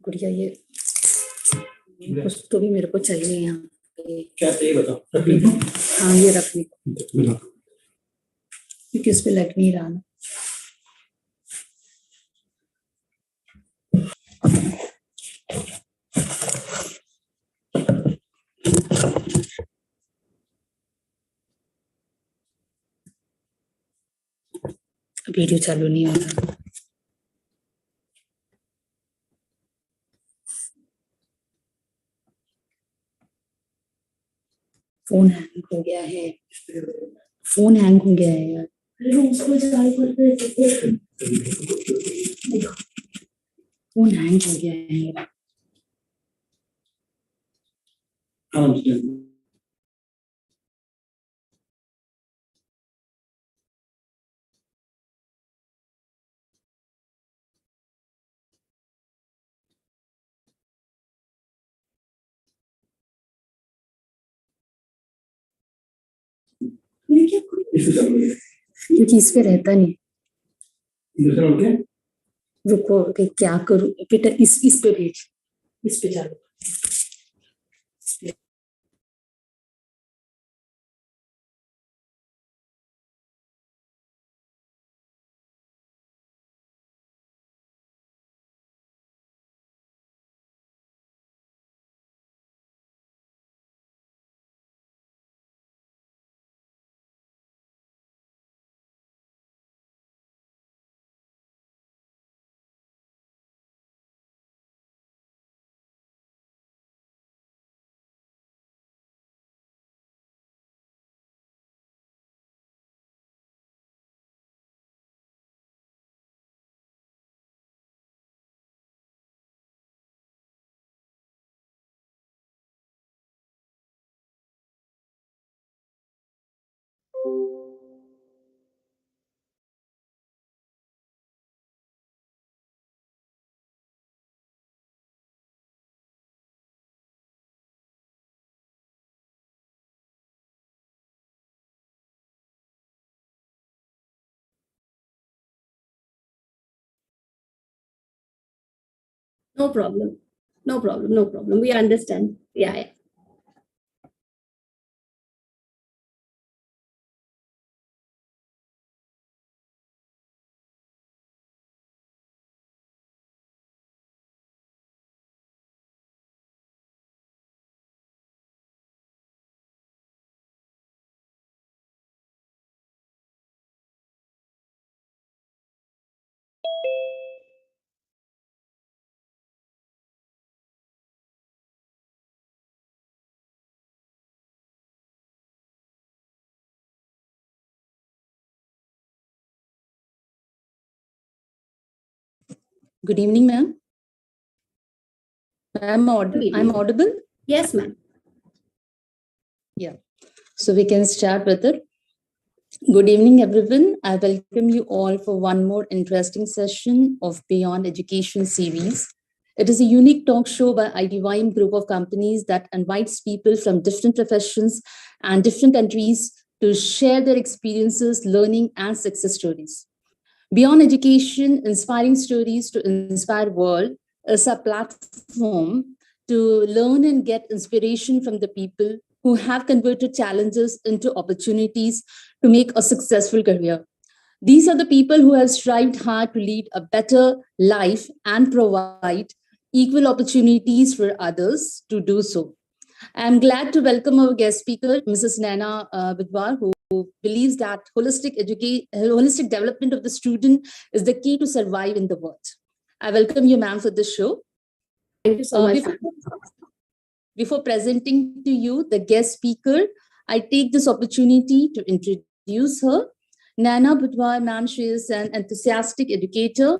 गुड़िया ये कुछ तो भी मेरे को चाहिए यहाँ पे। क्या चाहिए बताओ। हाँ ये रखने को, क्योंकि इस पे लग नहीं रहा ना। वीडियो चालू नहीं हो रहा। फोन हैंग हो गया है, फोन हैंग हो गया है यार। उसको फोन हैंग हो गया है यार। क्योंकि इस पे रहता नहीं। रुको क्या करूं बेटा, इस पे भेज, इस पे चालू। No problem. No problem. No problem. We understand. Yeah, yeah. Good evening, ma'am. I'm audible? Yes, ma'am. Yeah. So we can start with it. Good evening, everyone. I welcome you all for one more interesting session of Beyond Education series. It is a unique talk show by Idym group of companies that invites people from different professions and different countries to share their experiences, learning, and success stories. Beyond Education, Inspiring Stories to Inspire World is a platform to learn and get inspiration from the people who have converted challenges into opportunities to make a successful career. These are the people who have strived hard to lead a better life and provide equal opportunities for others to do so. I'm glad to welcome our guest speaker, Mrs. Naina Bidwar, who believes that holistic development of the student is the key to survive in the world. I welcome you, ma'am, for this show. Thank you so much. Before presenting to you the guest speaker, I take this opportunity to introduce her. Naina Bidwar, ma'am, she is an enthusiastic educator,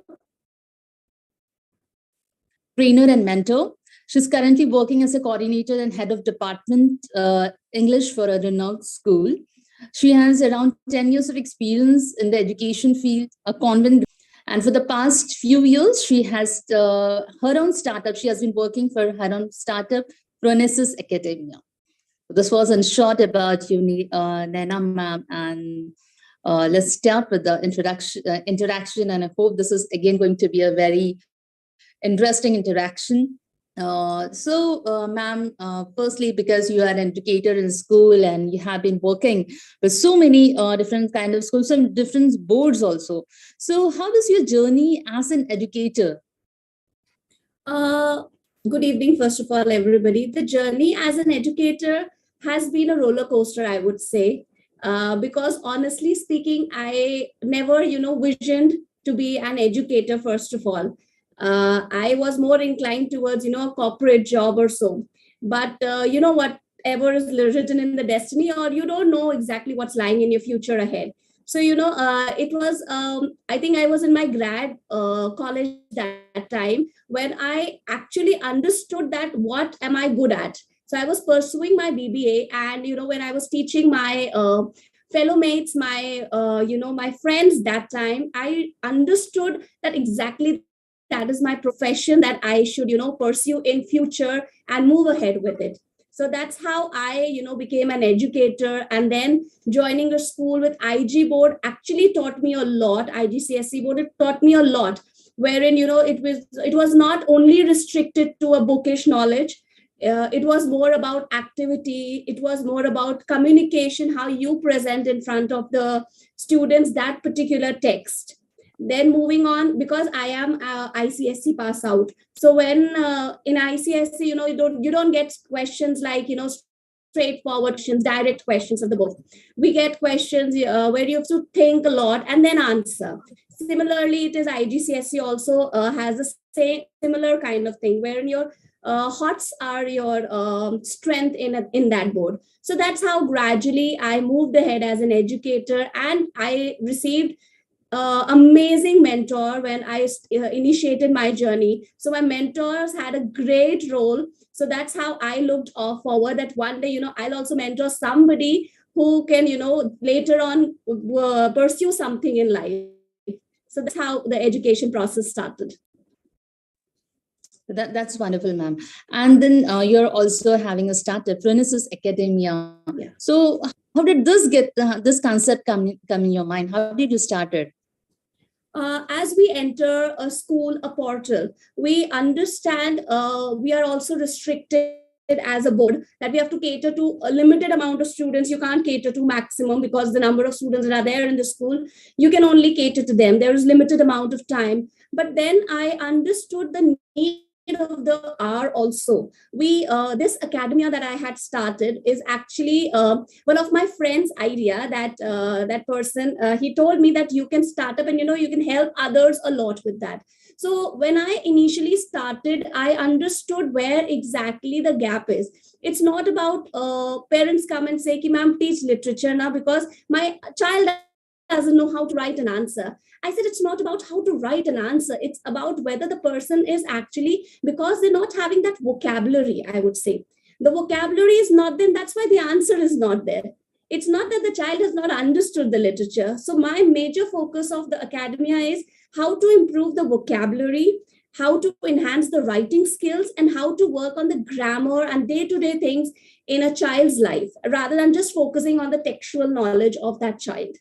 trainer, and mentor. She's currently working as a coordinator and head of department English for a renowned school. She has around 10 years of experience in the education field, a convent, and for the past few years, she has her own startup. She has been working for her own startup, Renaissance Academia. This was in short about you, Naina ma'am, and let's start with the introduction, and I hope this is again going to be a very interesting interaction. Ma'am, firstly, because you are an educator in school and you have been working with so many different kind of schools, some different boards also. So, how was your journey as an educator? Uh, Good evening, first of all, everybody. The journey as an educator has been a roller coaster, I would say, because honestly speaking, I never, visioned to be an educator, first of all. I was more inclined towards, a corporate job or so. But, whatever is written in the destiny, or you don't know exactly what's lying in your future ahead. So, it was, I think I was in my grad college that time when I actually understood that what am I good at. So I was pursuing my BBA, and when I was teaching my fellow mates, my my friends that time, I understood that exactly that is my profession that I should pursue in future and move ahead with it. So that's how I became an educator, and then joining a school with IG board actually taught me a lot. IGCSE board, it taught me a lot, wherein it was not only restricted to a bookish knowledge. It was more about activity, it was more about communication, how you present in front of the students that particular text. Then moving on, because I am ICSC pass out, so when in ICSC, you don't get questions like straightforward questions, direct questions of the book. We get questions where you have to think a lot and then answer. Similarly, it is IGCSE also has the same similar kind of thing, wherein your hots are your strength in that board. So that's how gradually I moved ahead as an educator, and I received amazing mentor when I initiated my journey. So my mentors had a great role. So that's how I looked forward that one day, I'll also mentor somebody who can, later on pursue something in life. So that's how the education process started. That's wonderful, ma'am. And then you're also having a startup, Renaissance Academia. Yeah. So, how did this concept come in your mind? How did you start it? As we enter a school, a portal, we understand we are also restricted as a board, that we have to cater to a limited amount of students. You can't cater to maximum, because the number of students that are there in the school, you can only cater to them. There is limited amount of time. But then I understood the need of the hour also. We This academia that I had started is actually one of my friends idea. That person, he told me that you can start up, and you can help others a lot with that. So when I initially started, I understood where exactly the gap is. It's not about parents come and say, "Ki ma'am, teach literature now because my child doesn't know how to write an answer." I said it's not about how to write an answer. It's about whether the person is actually, because they're not having that vocabulary, I would say. The vocabulary is not there. That's why the answer is not there. It's not that the child has not understood the literature. So my major focus of the academia is how to improve the vocabulary, how to enhance the writing skills, and how to work on the grammar and day-to-day things in a child's life, rather than just focusing on the textual knowledge of that child.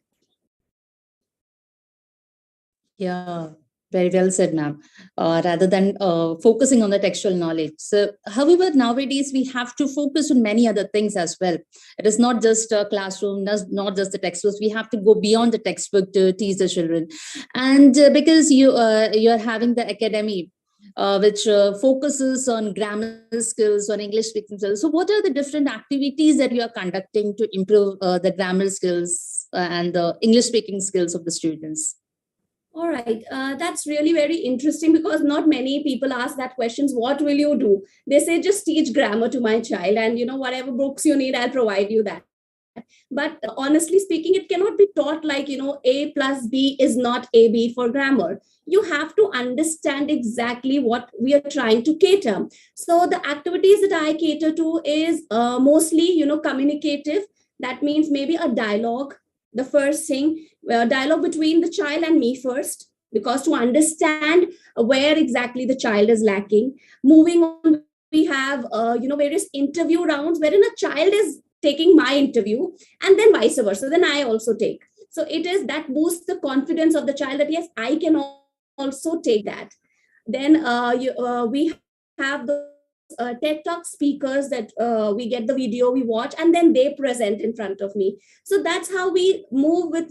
Yeah, very well said, ma'am. Rather than focusing on the textual knowledge. So, however, nowadays we have to focus on many other things as well. It is not just a classroom, not just the textbooks. We have to go beyond the textbook to teach the children. And because you're having the academy, which focuses on grammar skills, on English speaking skills. So, what are the different activities that you are conducting to improve the grammar skills and the English speaking skills of the students? All right, that's really very interesting, because not many people ask that questions. What will you do? They say just teach grammar to my child, and whatever books you need, I'll provide you that. But honestly speaking, it cannot be taught like A plus B is not AB for grammar. You have to understand exactly what we are trying to cater. So the activities that I cater to is mostly communicative. That means maybe a dialogue. The first thing, dialogue between the child and me first, because to understand where exactly the child is lacking. Moving on, we have various interview rounds wherein a child is taking my interview, and then vice versa, then I also take. So it is that boosts the confidence of the child, that yes, I can also take that. Then we have those TED Talk speakers that we get the video, we watch, and then they present in front of me. So that's how we move with,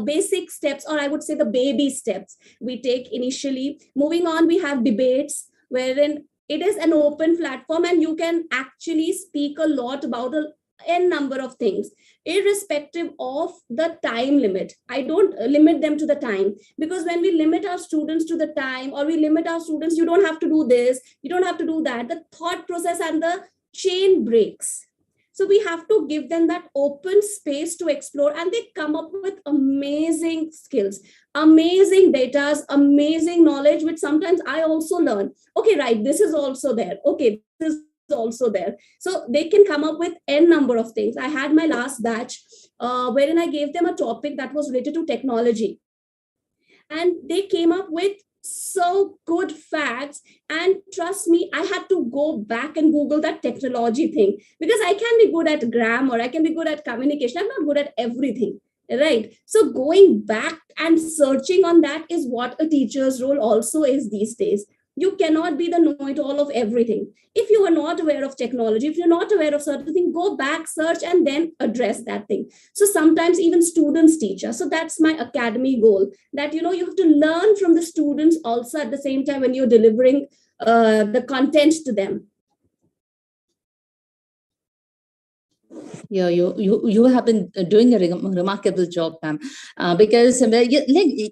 basic steps, or I would say the baby steps we take initially. Moving on, we have debates wherein it is an open platform and you can actually speak a lot about a n number of things, irrespective of the time limit. I don't limit them to the time, because when we limit our students to the time, or we limit our students, you don't have to do this, you don't have to do that, the thought process and the chain breaks. So we have to give them that open space to explore, and they come up with amazing skills, amazing data, amazing knowledge, which sometimes I also learn. Okay, right, this is also there. Okay, this is also there. So they can come up with n number of things. I had my last batch wherein I gave them a topic that was related to technology, and they came up with so good facts. And trust me, I had to go back and Google that technology thing, because I can be good at grammar, I can be good at communication, I'm not good at everything, right? So going back and searching on that is what a teacher's role also is these days. You cannot be the know-it-all of everything. If you are not aware of technology, if you're not aware of certain thing, go back, search, and then address that thing. So sometimes even students teach us. So that's my academy goal, that you have to learn from the students also at the same time when you're delivering the content to them. Yeah, you have been doing a remarkable job, ma'am. Because like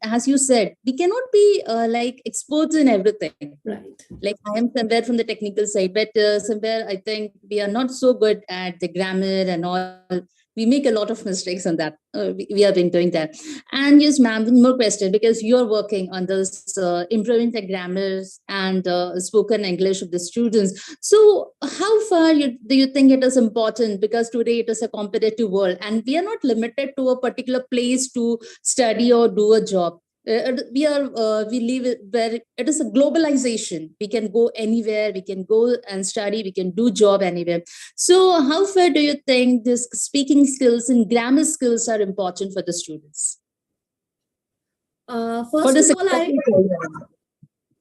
as you said, we cannot be like experts in everything. Right. Like I am somewhere from the technical side, but somewhere I think we are not so good at the grammar and all. We make a lot of mistakes on that. We have been doing that. And yes, ma'am, one more question, because you're working on this improving the grammars and spoken English of the students. So how far do you think it is important? Because today it is a competitive world and we are not limited to a particular place to study or do a job. We live where it is a globalization. We can go anywhere, we can go and study, we can do job anywhere. So how far do you think this speaking skills and grammar skills are important for the students? First of all,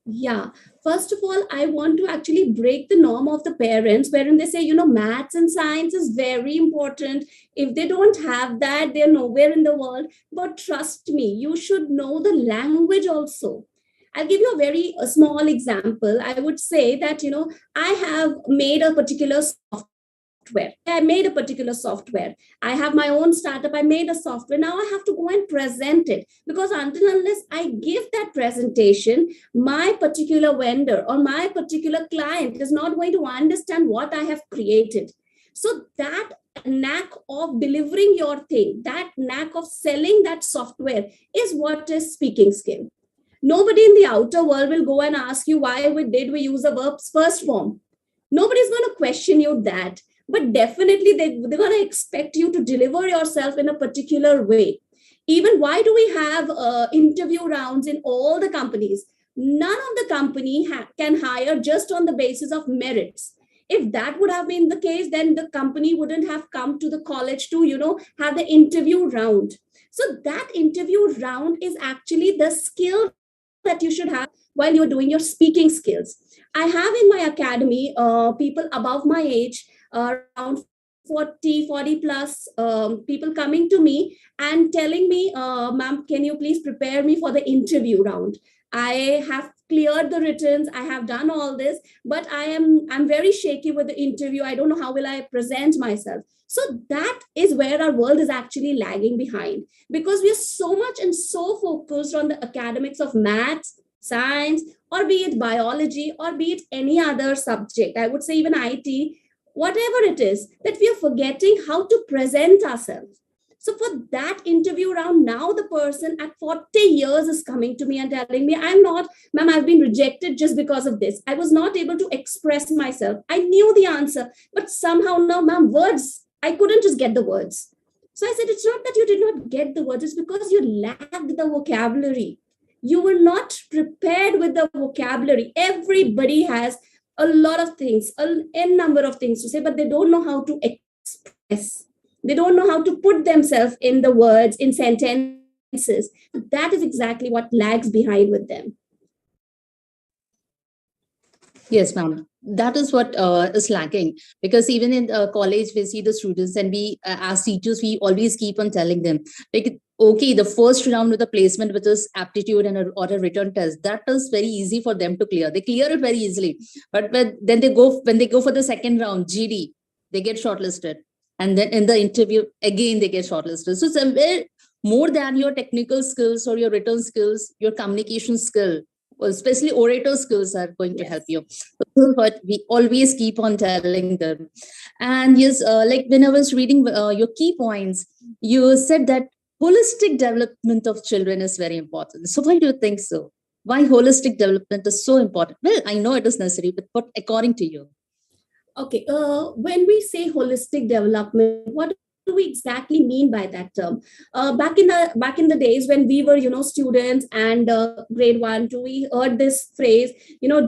yeah. First of all, I want to actually break the norm of the parents wherein they say, maths and science is very important. If they don't have that, they're nowhere in the world. But trust me, you should know the language also. I'll give you a small example. I would say that, I have made a particular software. I made a particular software. I have my own startup. I made a software. Now I have to go and present it, because until unless I give that presentation, my particular vendor or my particular client is not going to understand what I have created. So that knack of delivering your thing, that knack of selling that software is what is speaking skill. Nobody in the outer world will go and ask you why did we use the verb's first form. Nobody's going to question you that, but definitely they're going to expect you to deliver yourself in a particular way. Even why do we have interview rounds in all the companies? None of the company can hire just on the basis of merits. If that would have been the case, then the company wouldn't have come to the college to have the interview round. So that interview round is actually the skill that you should have while you're doing your speaking skills. I have in my academy people above my age, around 40 plus people coming to me and telling me, ma'am, can you please prepare me for the interview round? I have cleared the writtens, I have done all this, but I'm very shaky with the interview. I don't know how will I present myself. So that is where our world is actually lagging behind, because we are so much and so focused on the academics of maths, science, or be it biology, or be it any other subject. I would say even IT, whatever it is, that we are forgetting how to present ourselves. So for that interview round, now the person at 40 years is coming to me and telling me, I'm not, ma'am, I've been rejected just because of this. I was not able to express myself. I knew the answer, but somehow, no, ma'am, words, I couldn't just get the words. So I said, it's not that you did not get the words, it's because you lacked the vocabulary. You were not prepared with the vocabulary. Everybody has a lot of things, n number of things to say, but they don't know how to express. They don't know how to put themselves in the words, in sentences. That is exactly what lags behind with them. Yes, ma'am. That is what is lacking, because even in college we see the students, and we as teachers we always keep on telling them, like, okay, the first round of the placement, which is aptitude and or a written test, that is very easy for them to clear. They clear it very easily, but then they go for the second round GD, they get shortlisted, and then in the interview again they get shortlisted. So somewhere more than your technical skills or your written skills, your communication skill, especially orator skills, are going to help Yes. you. But we always keep on telling them. And yes, like when I was reading your key points, you said that holistic development of children is very important. So why do you think so? Why holistic development is so important? Well, I know it is necessary, but what according to you? Okay, when we say holistic development, what do we exactly mean by that term? Back in the days when we were, students and grade 1 2, we heard this phrase,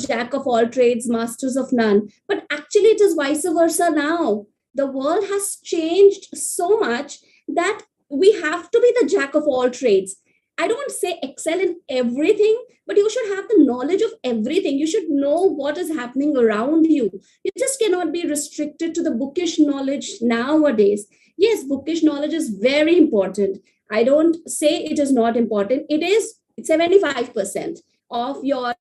jack of all trades, masters of none. But actually, it is vice versa now. The world has changed so much that we have to be the jack of all trades. I don't say excel in everything, but you should have the knowledge of everything. You should know what is happening around you. You just cannot be restricted to the bookish knowledge nowadays. Yes, bookish knowledge is very important. I don't say it is not important. It is 75% of your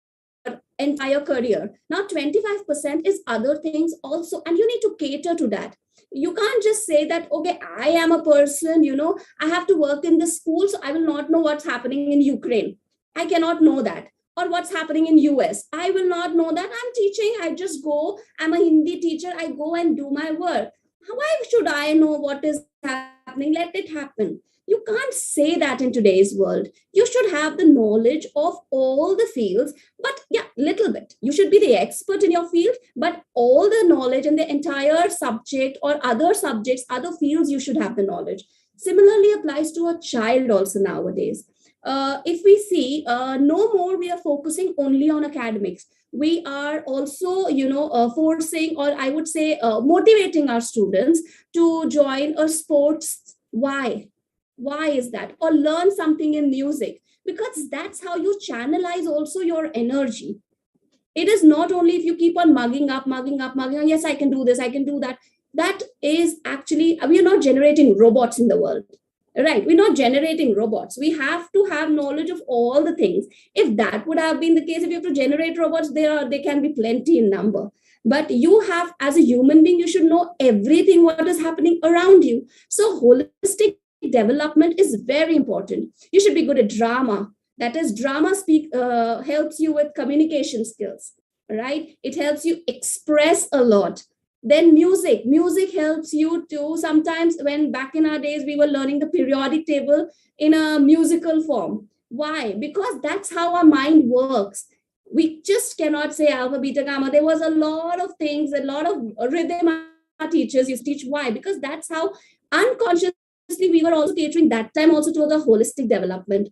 entire career. Now 25% is other things also, and you need to cater to that. You can't just say that, okay, I am a person, I have to work in the school, so I will not know what's happening in Ukraine. I cannot know that. Or what's happening in US, I will not know that. I'm teaching, I just go, I'm a Hindi teacher, I go and do my work. Why should I know what is happening? Let it happen. You can't say that in today's world. You should have the knowledge of all the fields, but yeah, little bit. You should be the expert in your field, but all the knowledge in the entire subject or other subjects, other fields, you should have the knowledge. Similarly applies to a child also nowadays. If we see, no more we are focusing only on academics. We are also, forcing, or I would say, motivating our students to join a sports. Why is that? Or learn something in music, because that's how you channelize also your energy. It is not only if you keep on mugging up, yes, I can do this, I can do that. That is actually, we are not generating robots in the world, right? We're not generating robots. We have to have knowledge of all the things. If that would have been the case, if you have to generate robots, they can be plenty in number. But you have, as a human being, you should know everything what is happening around you. So holistic development is very important. You should be good at drama. That is, drama helps you with communication skills, right? It helps you express a lot. Then music helps you to, sometimes when back in our days we were learning the periodic table in a musical form. Why? Because that's how our mind works. We just cannot say alpha beta gamma. There was a lot of things, a lot of rhythm our teachers used to teach. Why? Because that's how unconsciously we were also catering that time also to the holistic development,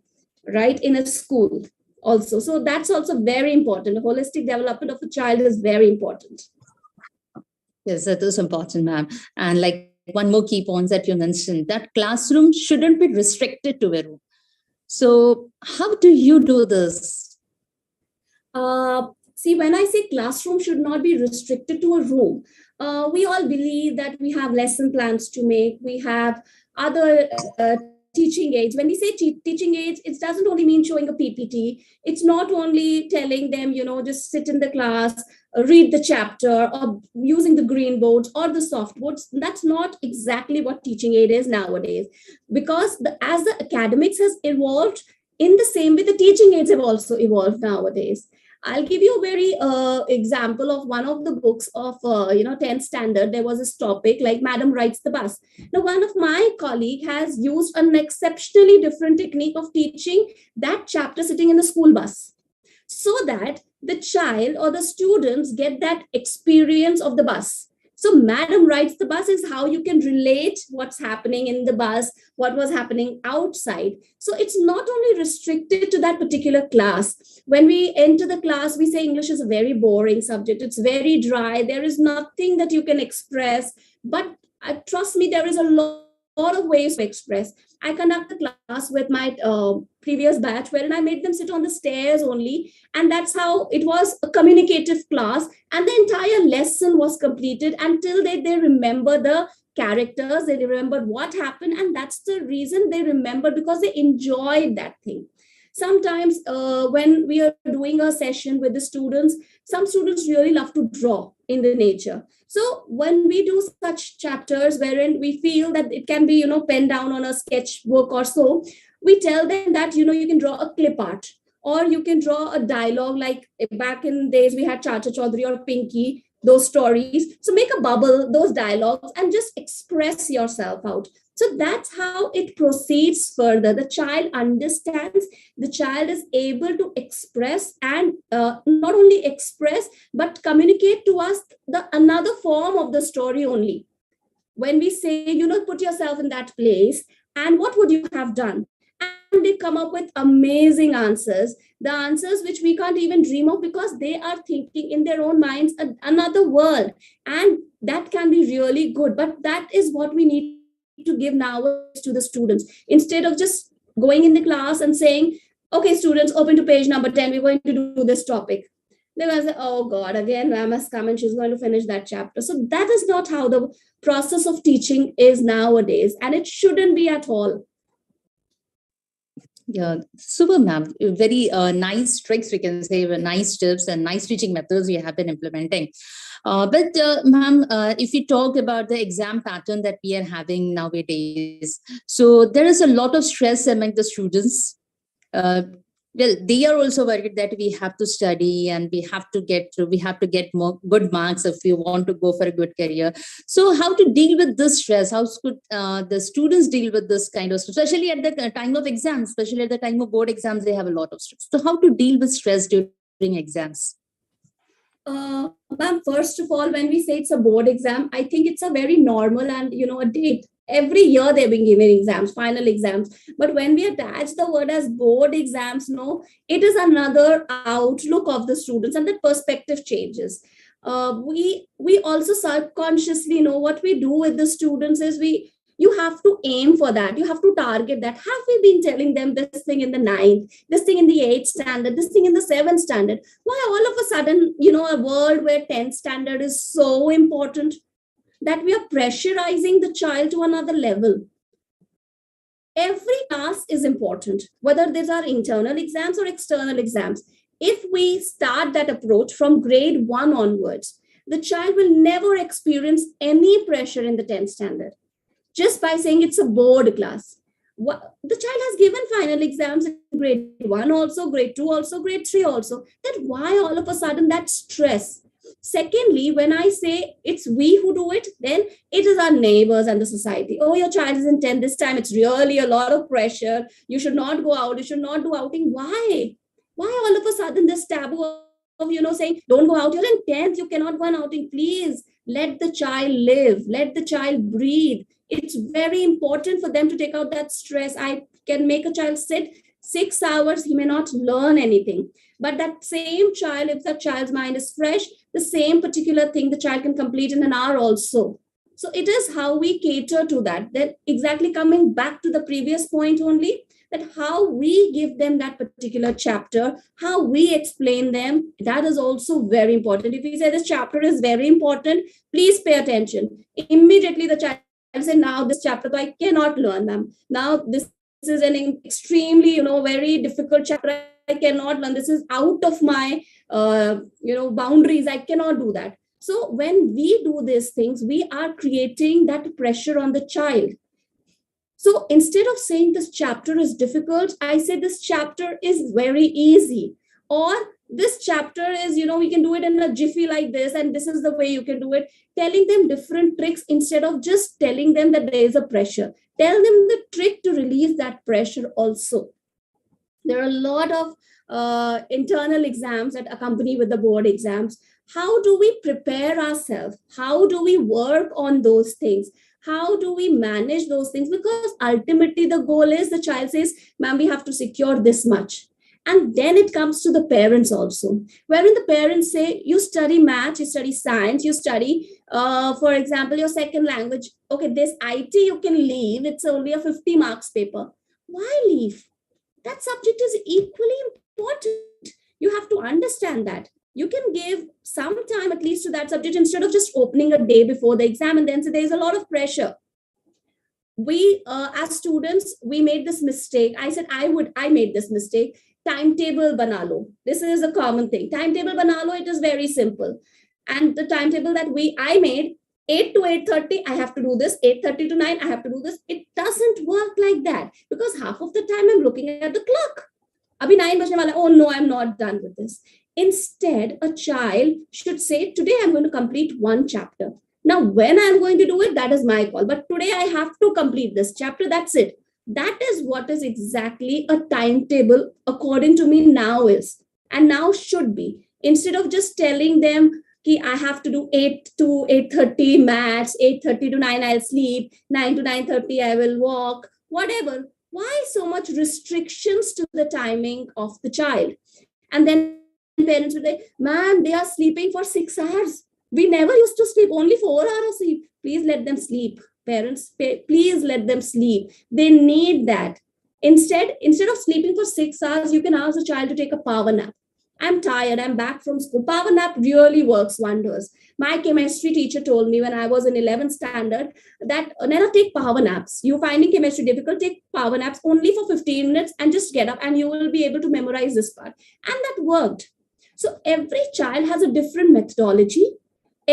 right, in a school also. So that's also very important. The holistic development of a child is very important. Yes, that is important, ma'am. And like one more key point that you mentioned, that classroom shouldn't be restricted to a room. So how do you do this? See, when I say classroom should not be restricted to a room, we all believe that we have lesson plans to make. We have other teaching aids. When we say teaching aids, it doesn't only mean showing a PPT. It's not only telling them, just sit in the class, read the chapter, or using the green boards or the soft boards. That's not exactly what teaching aid is nowadays. Because as the academics has evolved, in the same way, the teaching aids have also evolved nowadays. I'll give you a very example of one of the books of 10th standard. There was this topic like Madam Rides the Bus. Now, one of my colleague has used an exceptionally different technique of teaching that chapter sitting in the school bus, so that the child or the students get that experience of the bus. So Madam Rides the Bus is how you can relate what's happening in the bus, what was happening outside. So it's not only restricted to that particular class. When we enter the class, we say English is a very boring subject. It's very dry. There is nothing that you can express. But trust me, there is a lot lot of ways to express. I conduct a class with my previous batch wherein I made them sit on the stairs only. And that's how it was a communicative class. And the entire lesson was completed until they remember the characters, they remembered what happened. And that's the reason they remembered, because they enjoyed that thing. Sometimes when we are doing a session with the students, some students really love to draw in the nature. So when we do such chapters wherein we feel that it can be, penned down on a sketchbook or so, we tell them that, you can draw a clip art, or you can draw a dialogue, like back in days we had Chacha Chaudhary or Pinky, those stories. So make a bubble, those dialogues, and just express yourself out. So that's how it proceeds further. The child understands, the child is able to express, and not only express, but communicate to us the another form of the story only. When we say, put yourself in that place, and what would you have done? And they come up with amazing answers, the answers which we can't even dream of, because they are thinking in their own minds another world. And that can be really good. But that is what we need to give nowadays to the students. Instead of just going in the class and saying, okay, students, open to page number 10, we're going to do this topic. They're going to say, oh God, again, ma'am has come and she's going to finish that chapter. So that is not how the process of teaching is nowadays. And it shouldn't be at all. Yeah, super, ma'am. Very nice tricks, we can say, nice tips and nice teaching methods you have been implementing. But ma'am, if we talk about the exam pattern that we are having nowadays, so there is a lot of stress among the students. Well, they are also worried that we have to study and we have to get more good marks if we want to go for a good career. So how to deal with this stress? How could the students deal with this kind of stress, especially at the time of exams, especially at the time of board exams, they have a lot of stress. So how to deal with stress during exams? Ma'am, first of all, when we say it's a board exam, I think it's a very normal and, a date. Every year they've been giving exams, final exams. But when we attach the word as board exams, no, it is another outlook of the students, and that perspective changes. We also subconsciously know what we do with the students is you have to aim for that. You have to target that. Have we been telling them this thing in the 9th, this thing in the 8th standard, this thing in the 7th standard? Why all of a sudden, a world where 10th standard is so important, that we are pressurizing the child to another level? Every task is important, whether these are internal exams or external exams. If we start that approach from grade 1 onwards, the child will never experience any pressure in the 10th standard. Just by saying it's a board class. The child has given final exams in grade 1 also, grade 2 also, grade 3 also. Then why all of a sudden that stress? Secondly, when I say it's we who do it, then it is our neighbors and the society. Oh, your child is in 10th this time. It's really a lot of pressure. You should not go out. You should not do outing. Why? Why all of a sudden this taboo of, saying, don't go out. You're in 10th. You cannot go on outing. Please let the child live. Let the child breathe. It's very important for them to take out that stress. I can make a child sit 6 hours. He may not learn anything. But that same child, if the child's mind is fresh, the same particular thing the child can complete in an hour also. So it is how we cater to that. Then exactly coming back to the previous point only, that how we give them that particular chapter, how we explain them, that is also very important. If we say this chapter is very important, please pay attention. Immediately the child say, now this chapter I cannot learn, ma'am. Now this is an extremely, very difficult chapter. I cannot learn. This is out of my, boundaries. I cannot do that. So when we do these things, we are creating that pressure on the child. So instead of saying this chapter is difficult, I say this chapter is very easy. Or this chapter is, we can do it in a jiffy like this, and this is the way you can do it. Telling them different tricks instead of just telling them that there is a pressure. Tell them the trick to release that pressure also. There are a lot of internal exams that accompany with the board exams. How do we prepare ourselves? How do we work on those things? How do we manage those things? Because ultimately the goal is the child says, ma'am, we have to secure this much. And then it comes to the parents also, wherein the parents say, you study math, you study science, you study, for example, your second language. Okay, this IT you can leave. It's only a 50 marks paper. Why leave? That subject is equally important. You have to understand that. You can give some time at least to that subject instead of just opening a day before the exam and then say there's a lot of pressure. We, as students, we made this mistake. I made this mistake. Timetable banalo. This is a common thing. Timetable banalo, it is very simple. And the timetable that I made, 8 to 8:30, I have to do this. 8:30 to 9, I have to do this. It doesn't work like that because half of the time I'm looking at the clock. Abhi 9 bajne wala, oh no, I'm not done with this. Instead, a child should say, today I'm going to complete one chapter. Now, when I'm going to do it, that is my call. But today I have to complete this chapter. That's it. That is what is exactly a timetable, according to me, now is. And now should be. Instead of just telling them, I have to do 8 to 8:30 maths, 8:30 to 9 I'll sleep, 9 to 9:30 I will walk, whatever. Why so much restrictions to the timing of the child? And then parents will say, man, they are sleeping for 6 hours. We never used to sleep, only 4 hours of sleep. Please let them sleep. Parents, please let them sleep. They need that. Instead of sleeping for 6 hours, you can ask the child to take a power nap. I'm tired, I'm back from school. Power nap really works wonders. My chemistry teacher told me when I was in 11th standard that, Nana, take power naps. You're finding chemistry difficult, take power naps only for 15 minutes and just get up and you will be able to memorize this part. And that worked. So every child has a different methodology.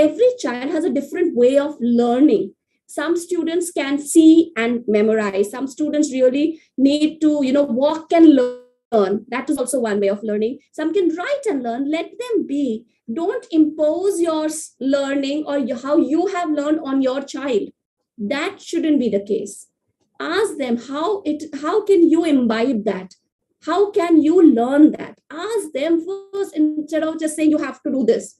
Every child has a different way of learning. Some students can see and memorize. Some students really need to, walk and learn. That is also one way of learning. Some can write and learn. Let them be. Don't impose your learning or how you have learned on your child. That shouldn't be the case. Ask them how can you imbibe that? How can you learn that? Ask them first instead of just saying you have to do this.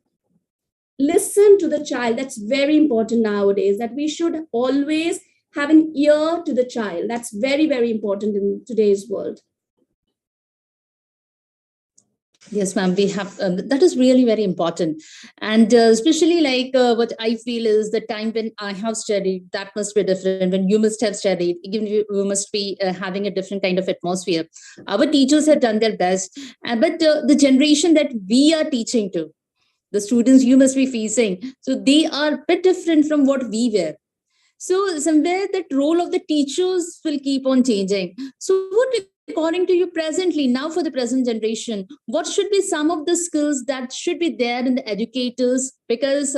Listen to the child. That's very important nowadays, that we should always have an ear to the child. That's very, very important in today's world. Yes, ma'am, we have that is really very important. And especially like what I feel is the time when I have studied, that must be different. When you must have studied, even you must be having a different kind of atmosphere. Our teachers have done their best, but the generation that we are teaching to, the students you must be facing, so they are a bit different from what we were. So somewhere that role of the teachers will keep on changing. So what, according to you presently, now for the present generation, what should be some of the skills that should be there in the educators? Because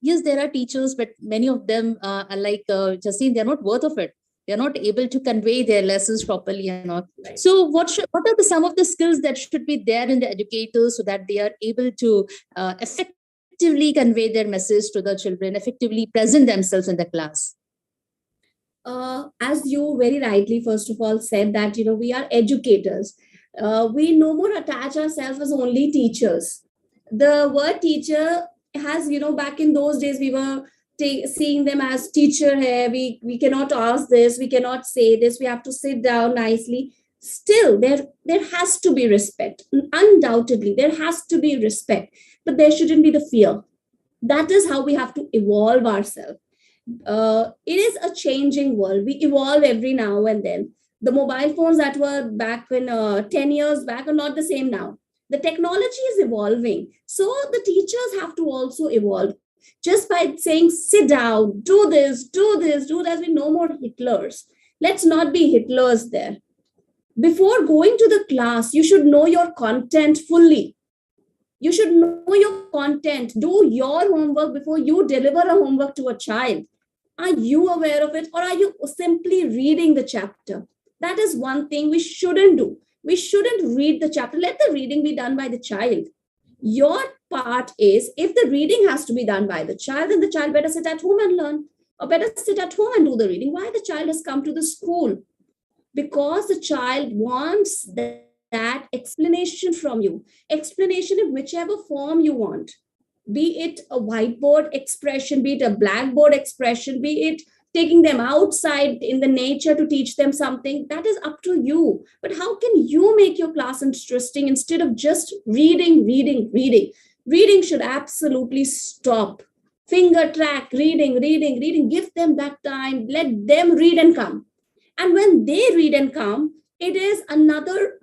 yes, there are teachers, but many of them are like Justine, they're not worth of it. They're not able to convey their lessons properly and all. Right. So what are some of the skills that should be there in the educators so that they are able to effectively convey their message to the children, effectively present themselves in the class? As you very rightly, first of all, said that, we are educators. We no more attach ourselves as only teachers. The word teacher has, back in those days, we were seeing them as teacher hai. We cannot ask this, we cannot say this, we have to sit down nicely. Still, there has to be respect. Undoubtedly, there has to be respect, but there shouldn't be the fear. That is how we have to evolve ourselves. It is a changing world. We evolve every now and then. The mobile phones that were back when 10 years back are not the same now. The technology is evolving. So the teachers have to also evolve. Just by saying, sit down, do this, do this, do that, we no more Hitlers. Let's not be Hitlers there. Before going to the class, you should know your content fully. You should know your content. Do your homework before you deliver a homework to a child. Are you aware of it, or are you simply reading the chapter? That is one thing we shouldn't do. We shouldn't read the chapter. Let the reading be done by the child. Your part is, if the reading has to be done by the child, then the child better sit at home and learn, or better sit at home and do the reading. Why the child has come to the school? Because the child wants that explanation from you. Explanation in whichever form you want. Be it a whiteboard expression, be it a blackboard expression, be it taking them outside in the nature to teach them something, that is up to you. But how can you make your class interesting instead of just reading? Reading should absolutely stop. Finger track, reading. Give them that time. Let them read and come. And when they read and come, it is another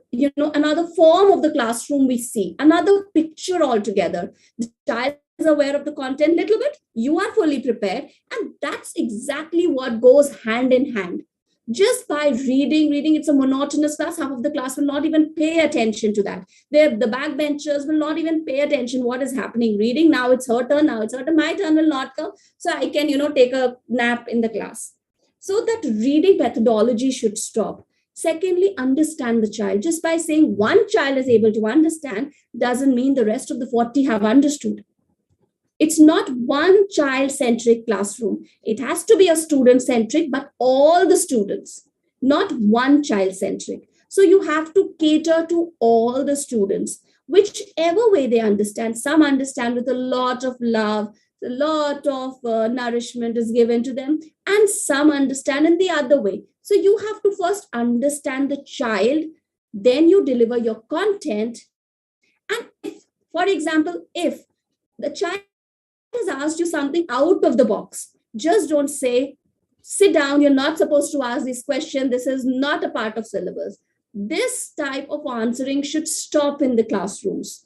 form of the classroom we see, another picture altogether. The child is aware of the content little bit, you are fully prepared, and that's exactly what goes hand in hand. Just by reading, it's a monotonous class. Half of the class will not even pay attention to that. The backbenchers will not even pay attention what is happening. Reading, now it's her turn, my turn will not come. So I can, take a nap in the class. So that reading methodology should stop. Secondly, understand the child. Just by saying one child is able to understand doesn't mean the rest of the 40 have understood. It's not one child-centric classroom. It has to be a student-centric, but all the students, not one child-centric. So you have to cater to all the students, whichever way they understand. Some understand with a lot of love, a lot of nourishment is given to them, and some understand in the other way. So you have to first understand the child, then you deliver your content. And if, for example, if the child has asked you something out of the box, just don't say, sit down, you're not supposed to ask this question, this is not a part of syllabus. This type of answering should stop in the classrooms.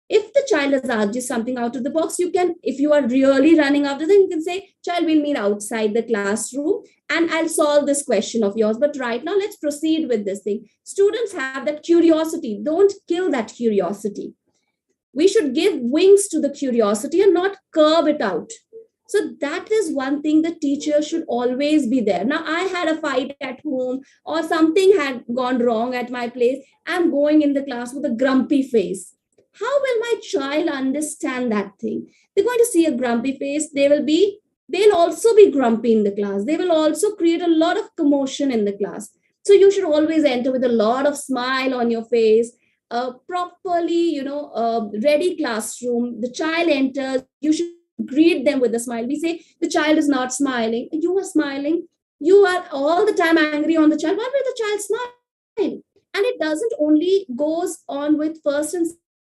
If the child has asked you something out of the box, you can, if you are really running after them, you can say, child, we'll meet outside the classroom and I'll solve this question of yours. But right now, let's proceed with this thing. Students have that curiosity. Don't kill that curiosity. We should give wings to the curiosity and not curb it out. So that is one thing the teacher should always be there. Now, I had a fight at home or something had gone wrong at my place. I'm going in the class with a grumpy face. How will my child understand that thing? They're going to see a grumpy face. They'll also be grumpy in the class. They will also create a lot of commotion in the class. So you should always enter with a lot of smile on your face. Properly, ready classroom. The child enters, you should greet them with a smile. We say the child is not smiling. You are smiling. You are all the time angry on the child. Why will the child smile? And it doesn't only goes on with first and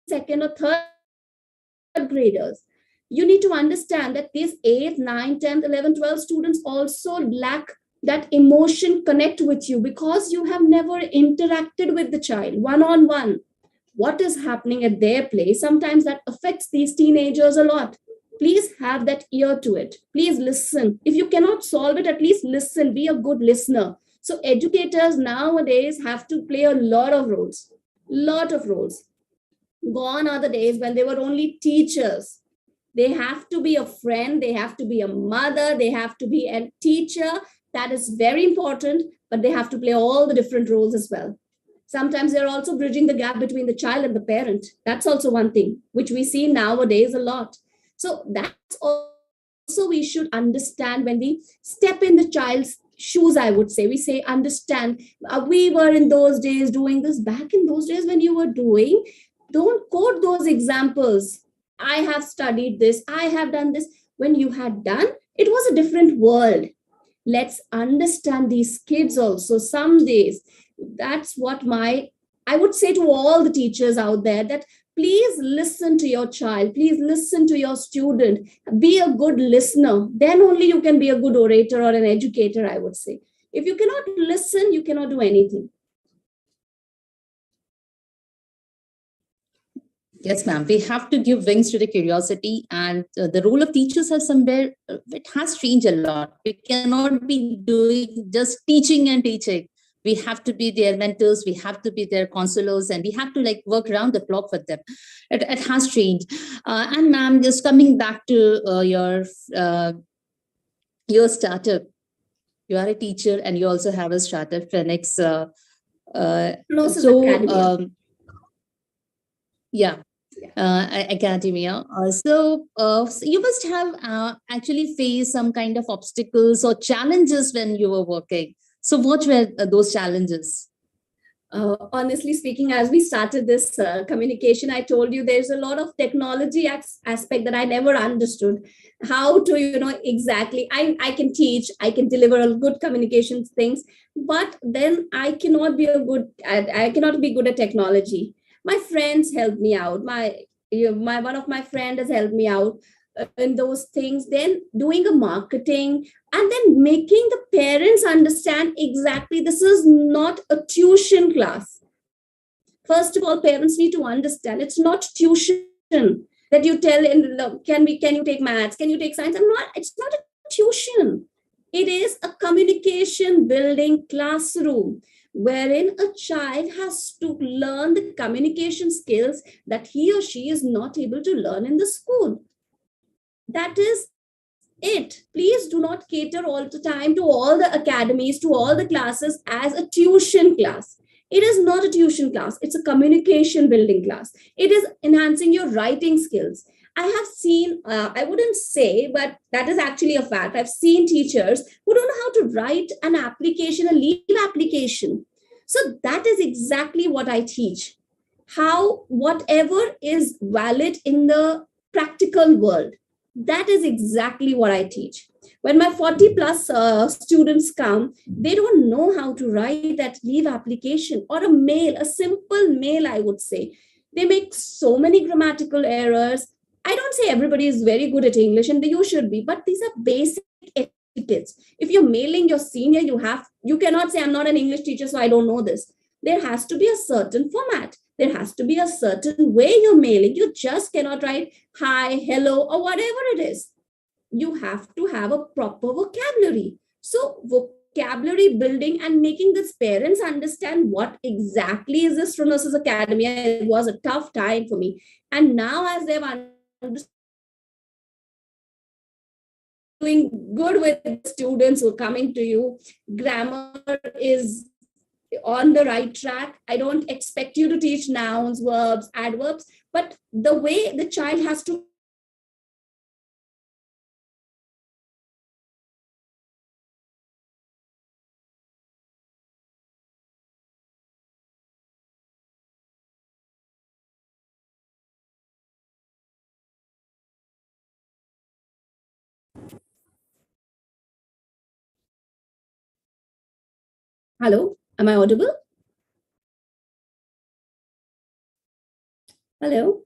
second or third graders. You need to understand that these 8th, 9th, 10th, 11th, 12th students also lack that emotion connect with you because you have never interacted with the child one-on-one. What is happening at their place? Sometimes that affects these teenagers a lot. Please have that ear to it. Please listen. If you cannot solve it, at least listen. Be a good listener. So educators nowadays have to play a lot of roles. Gone are the days when they were only teachers. They have to be a friend. They have to be a mother. They have to be a teacher. That is very important, but they have to play all the different roles as well. Sometimes they're also bridging the gap between the child and the parent. That's also one thing which we see nowadays a lot. So that's also we should understand when we step in the child's shoes, I would say. We say, understand, we were in those days doing this. Back in those days when you were doing, don't quote those examples. I have studied this. I have done this. When you had done, it was a different world. Let's understand these kids also. Some days, that's what I would say to all the teachers out there, that please listen to your child. Please listen to your student. Be a good listener. Then only you can be a good orator or an educator, I would say. If you cannot listen, you cannot do anything. Yes, ma'am. We have to give wings to the curiosity, and the role of teachers has somewhere it has changed a lot. We cannot be doing just teaching and teaching. We have to be their mentors. We have to be their counselors, and we have to work around the clock with them. It has changed. And ma'am, just coming back to your startup. You are a teacher, and you also have a startup, Phoenix. Yeah. Academia. So you must have actually faced some kind of obstacles or challenges when you were working. So what were those challenges? Honestly speaking, as we started this communication, I told you there's a lot of technology aspect that I never understood. How to, exactly, I can teach, I can deliver a good communications things, but then I cannot be I cannot be good at technology. My friends help me out. My one of my friend has helped me out in those things. Then doing a marketing, and then making the parents understand exactly this is not a tuition class. First of all, parents need to understand it's not tuition that you tell can you take maths, can you take science. It's not a tuition. It is a communication building classroom wherein a child has to learn the communication skills that he or she is not able to learn in the school. That is it. Please do not cater all the time to all the academies, to all the classes as a tuition class. It is not a tuition class, it's a communication building class. It is enhancing your writing skills. I have seen, I wouldn't say, but that is actually a fact. I've seen teachers who don't know how to write an application, a leave application. So that is exactly what I teach. How whatever is valid in the practical world, that is exactly what I teach. When my 40 plus students come, they don't know how to write that leave application or a mail, a simple mail, I would say. They make so many grammatical errors. I don't say everybody is very good at English, and you should be, but these are basic etiquettes. If you're mailing your senior, you cannot say, I'm not an English teacher, so I don't know this. There has to be a certain format. There has to be a certain way you're mailing. You just cannot write hi, hello, or whatever it is. You have to have a proper vocabulary. So, vocabulary building and making these parents understand what exactly is this Nurses Academy, it was a tough time for me. And now, as they've doing good with the students who are coming to you, grammar is on the right track. I don't expect you to teach nouns, verbs, adverbs, but the way the child has to hello, am I audible? Hello.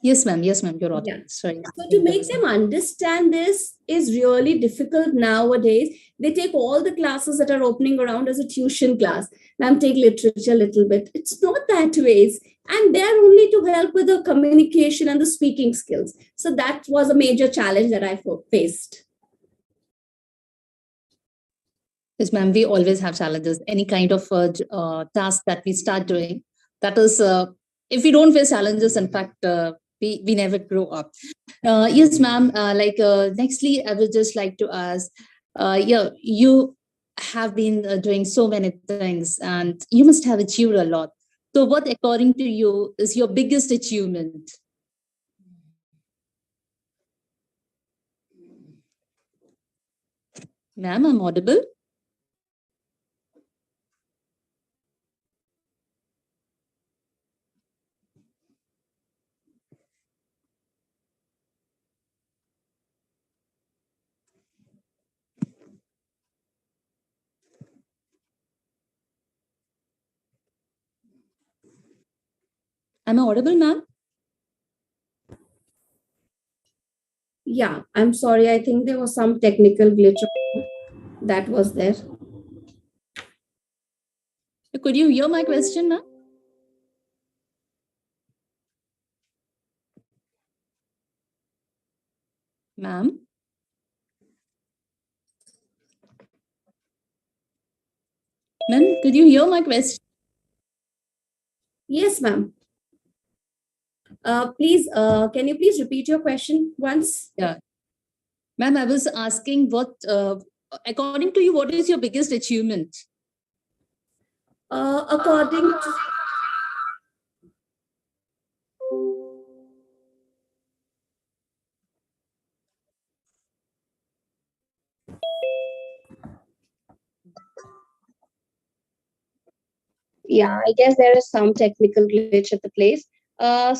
Yes, ma'am. Yes, ma'am. You're Yeah. audible. Sorry. I So to think there make was some. them understand this is really difficult nowadays. They take all the classes that are opening around as a tuition class. Ma'am, take literature a little bit. It's not that ways. And they're only to help with the communication and the speaking skills. So that was a major challenge that I faced. Yes, ma'am. We always have challenges. Any kind of task that we start doing, that is, if we don't face challenges, in fact, we never grow up. Yes, ma'am. Nextly, I would just like to ask, yeah, you have been doing so many things, and you must have achieved a lot. So, what, according to you, is your biggest achievement? Ma'am, I'm audible. Am I audible, ma'am? Yeah, I'm sorry. I think there was some technical glitch that was there. Could you hear my question, ma'am? Ma'am, ma'am, could you hear my question? Yes, ma'am. Please, can you please repeat your question once? Yeah, ma'am, I was asking what, according to you, what is your biggest achievement? According to Yeah, I guess there is some technical glitch at the place.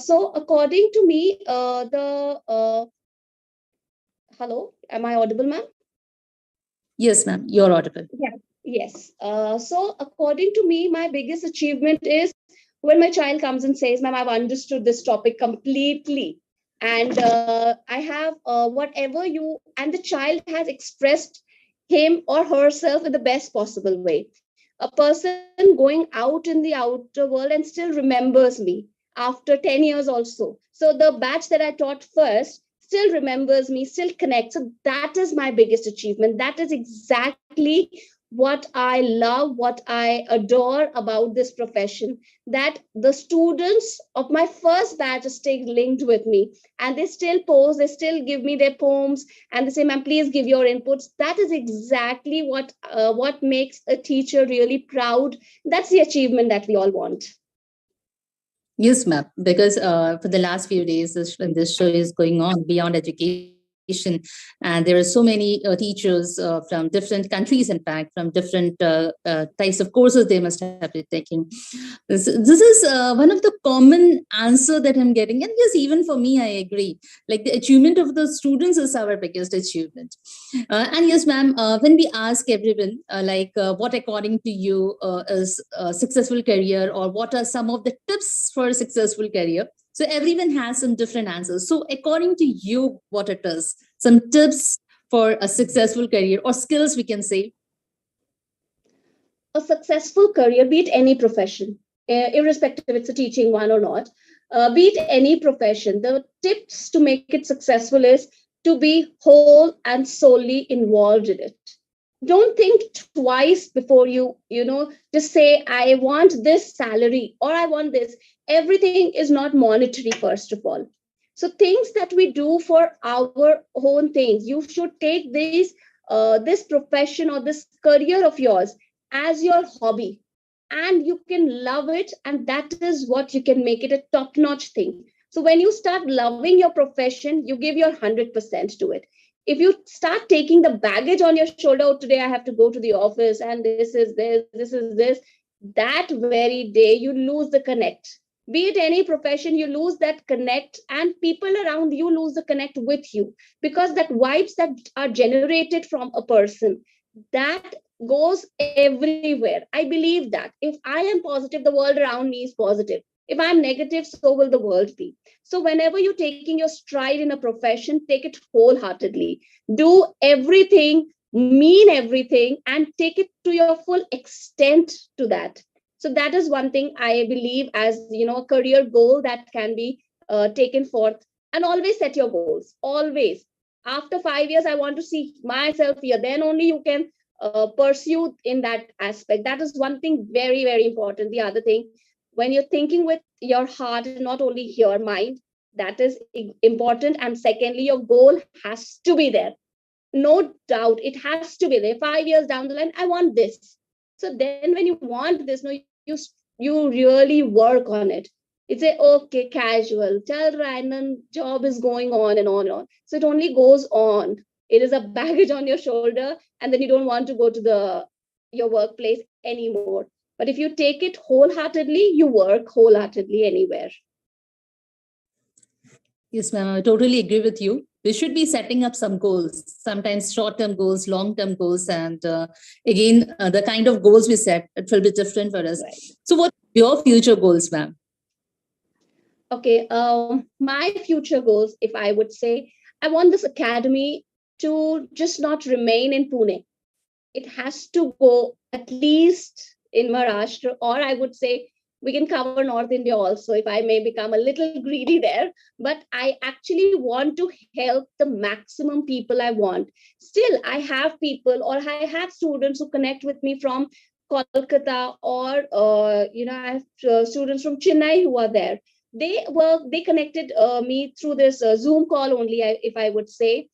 So according to me, the hello, am I audible, ma'am? Yes, ma'am, you're audible. Yeah. Yes. So according to me, my biggest achievement is when my child comes and says, "Ma'am, I've understood this topic completely, and I have whatever you," and the child has expressed him or herself in the best possible way. A person going out in the outer world and still remembers me after 10 years also. So the batch that I taught first still remembers me, still connects. So that is my biggest achievement. That is exactly what I love, what I adore about this profession, that the students of my first batch stay linked with me, and they still post, they still give me their poems, and they say, "Ma'am, please give your inputs." That is exactly what makes a teacher really proud. That's the achievement that we all want. Yes, ma'am. Because for the last few days, this show is going on beyond education, and there are so many teachers from different countries, in fact, from different types of courses they must have been taking. This is one of the common answer that I'm getting, and yes, even for me, I agree. Like the achievement of the students is our biggest achievement. And yes, ma'am, when we ask everyone, what according to you is a successful career, or what are some of the tips for a successful career? So everyone has some different answers. So according to you, what it is, some tips for a successful career or skills we can say. A successful career, be it any profession, irrespective it's a teaching one or not, be it any profession, the tips to make it successful is to be whole and solely involved in it. Don't think twice before you just say, "I want this salary," or "I want this." Everything is not monetary, first of all. So things that we do for our own things, you should take this profession or this career of yours as your hobby, and you can love it, and that is what you can make it a top notch thing. So when you start loving your profession, you give your 100% to it. If you start taking the baggage on your shoulder, "Oh, today I have to go to the office, and this is this," that very day you lose the connect. Be it any profession, you lose that connect, and people around you lose the connect with you, because that vibes that are generated from a person, that goes everywhere. I believe that if I am positive, the world around me is positive. If I'm negative, so will the world be. So whenever you're taking your stride in a profession, take it wholeheartedly. Do everything, mean everything, and take it to your full extent to that. So that is one thing I believe as a career goal that can be taken forth. And always set your goals. Always. After 5 years, I want to see myself here. Then only you can pursue in that aspect. That is one thing very, very important. The other thing, when you're thinking with your heart, not only your mind, that is important. And secondly, your goal has to be there. No doubt, it has to be there. 5 years down the line, I want this. So then when you want this, no, you really work on it. It's a okay, casual, chal raha hai, and then job is going on and on and on. So it only goes on. It is a baggage on your shoulder, and then you don't want to go to the your workplace anymore. But if you take it wholeheartedly, you work wholeheartedly anywhere. Yes, ma'am, I totally agree with you. We should be setting up some goals, sometimes short term goals, long term goals. And again, the kind of goals we set, it will be different for us. Right. So, what are your future goals, ma'am? Okay, my future goals, if I would say, I want this academy to just not remain in Pune. It has to go at least in Maharashtra, or I would say we can cover North India also if I may become a little greedy there. But I actually want to help the maximum people I want. Still, I have people or I have students who connect with me from Kolkata, or I have students from Chennai who are there. They connected me through this Zoom call only, if I would say,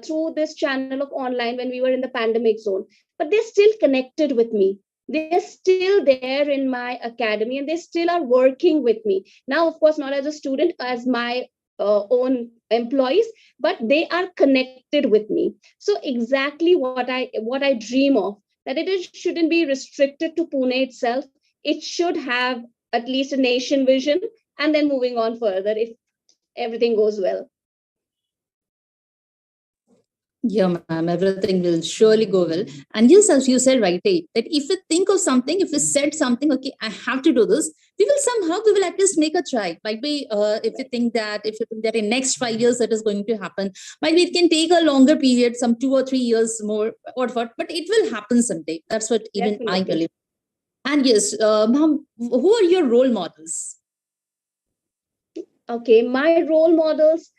through this channel of online when we were in the pandemic zone. But they're still connected with me. They're still there in my academy, and they still are working with me. Now, of course, not as a student, as my own employees, but they are connected with me. So exactly what I dream of, that it shouldn't be restricted to Pune itself. it should have at least a nation vision, and then moving on further if everything goes well. Yeah, ma'am, everything will surely go well. And yes, as you said, right, that if we think of something, if we said something, okay, I have to do this, we will at least make a try. Might be, if you think that in next 5 years that is going to happen, might be it can take a longer period, some 2 or 3 years more, or what, but it will happen someday. That's what even I Definitely. believe. And yes, ma'am, who are your role models? Okay, my role models.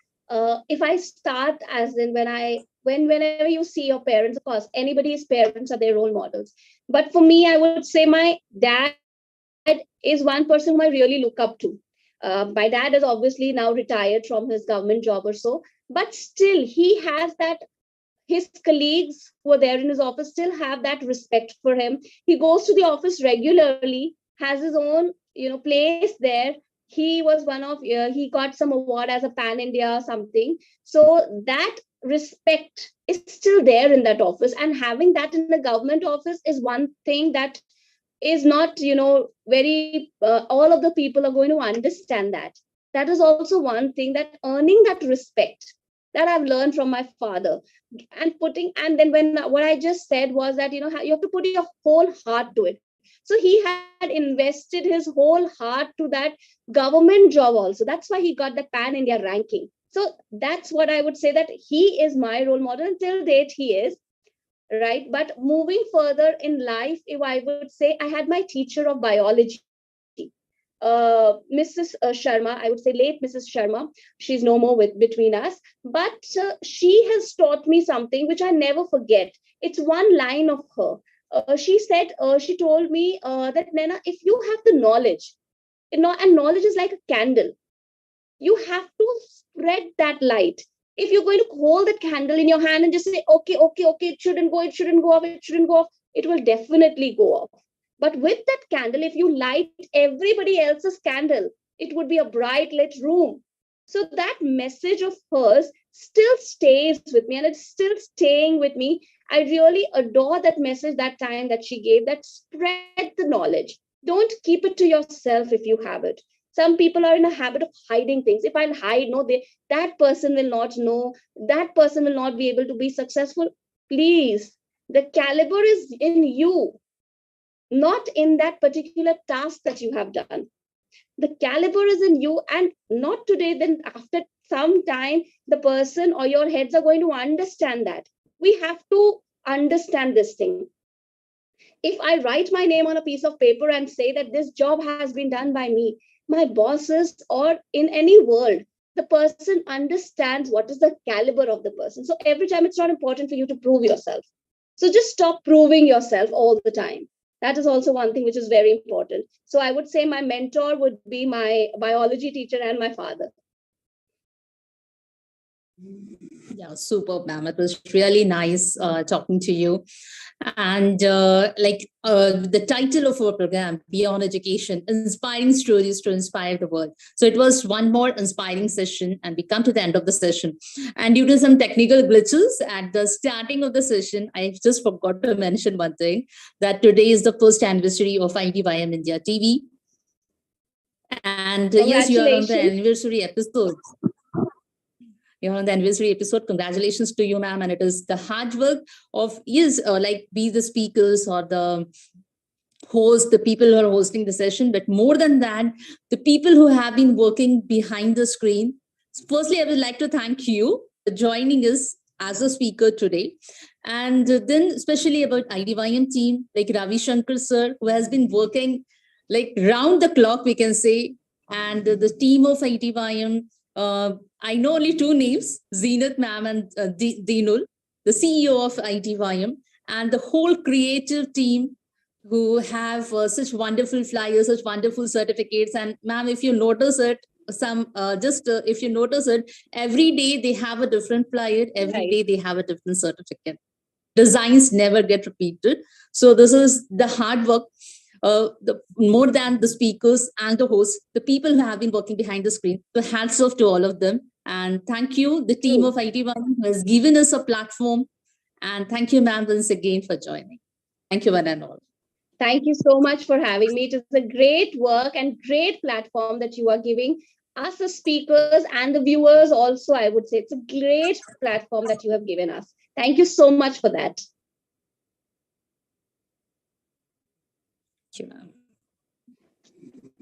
If I start as in whenever you see your parents, of course, anybody's parents are their role models. But for me, I would say my dad is one person whom I really look up to. My dad is obviously now retired from his government job or so, but still he has that. His colleagues who are there in his office still have that respect for him. He goes to the office regularly, has his own place there. He was one of he got some award as a pan India something. So that respect is still there in that office, and having that in the government office is one thing that is not very all of the people are going to understand that. That is also one thing, that earning that respect that I've learned from my father. And then when what I just said was that you have to put your whole heart to it. So he had invested his whole heart to that government job also. That's why he got the pan India ranking. So that's what I would say, that he is my role model. Until date he is, right? But moving further in life, if I would say, I had my teacher of biology, Mrs. Sharma, I would say late Mrs. Sharma. She's no more between us, but she has taught me something which I never forget. It's one line of her. She told me that, Nana, if you have the knowledge, and knowledge is like a candle, you have to spread that light. If you're going to hold that candle in your hand and just say, okay, okay, okay, it shouldn't go off, it shouldn't go off, it will definitely go off. But with that candle, if you light everybody else's candle, it would be a bright lit room. So that message of hers still stays with me, and it's still staying with me. I really adore that message, that time that she gave, that spread the knowledge. Don't keep it to yourself if you have it. Some people are in a habit of hiding things. If I'll hide, no, that person will not know, that person will not be able to be successful. Please, the caliber is in you, not in that particular task that you have done. The caliber is in you, and not today, then after some time, the person or your heads are going to understand that. We have to understand this thing. If I write my name on a piece of paper and say that this job has been done by me, my bosses or in any world, the person understands what is the caliber of the person. So every time, it's not important for you to prove yourself. So just stop proving yourself all the time. That is also one thing which is very important. So I would say my mentor would be my biology teacher and my father. Yeah, superb, ma'am. It was really nice talking to you. And the title of our program, Beyond Education, Inspiring Stories to Inspire the World. So it was one more inspiring session, and we come to the end of the session. And due to some technical glitches at the starting of the session, I just forgot to mention one thing, that today is the first anniversary of IDYM India TV. And yes, you are on the anniversary episode. You're on the anniversary episode. Congratulations to you, ma'am. And it is the hard work of, yes, like be the speakers or the host, the people who are hosting the session, but more than that, the people who have been working behind the screen. Firstly, I would like to thank you for joining us as a speaker today. And then especially about IDYM team, like Ravi Shankar sir, who has been working like round the clock, we can say, and the team of IDYM. I know only two names, Zenith ma'am and Dinul, the CEO of IDYM, and the whole creative team who have such wonderful flyers, such wonderful certificates. And ma'am, if you notice it, if you notice it, every day they have a different flyer, every day they have a different certificate. Designs never get repeated. So this is the hard work. More than the speakers and the hosts, the people who have been working behind the screen. So hats off to all of them. And thank you, the team of IT1 who has given us a platform. And thank you, ma'am, once again for joining. Thank you, one and all. Thank you so much for having me. It is a great work and great platform that you are giving us as speakers and the viewers also, I would say. It's a great platform that you have given us. Thank you so much for that. Thank you, ma'am.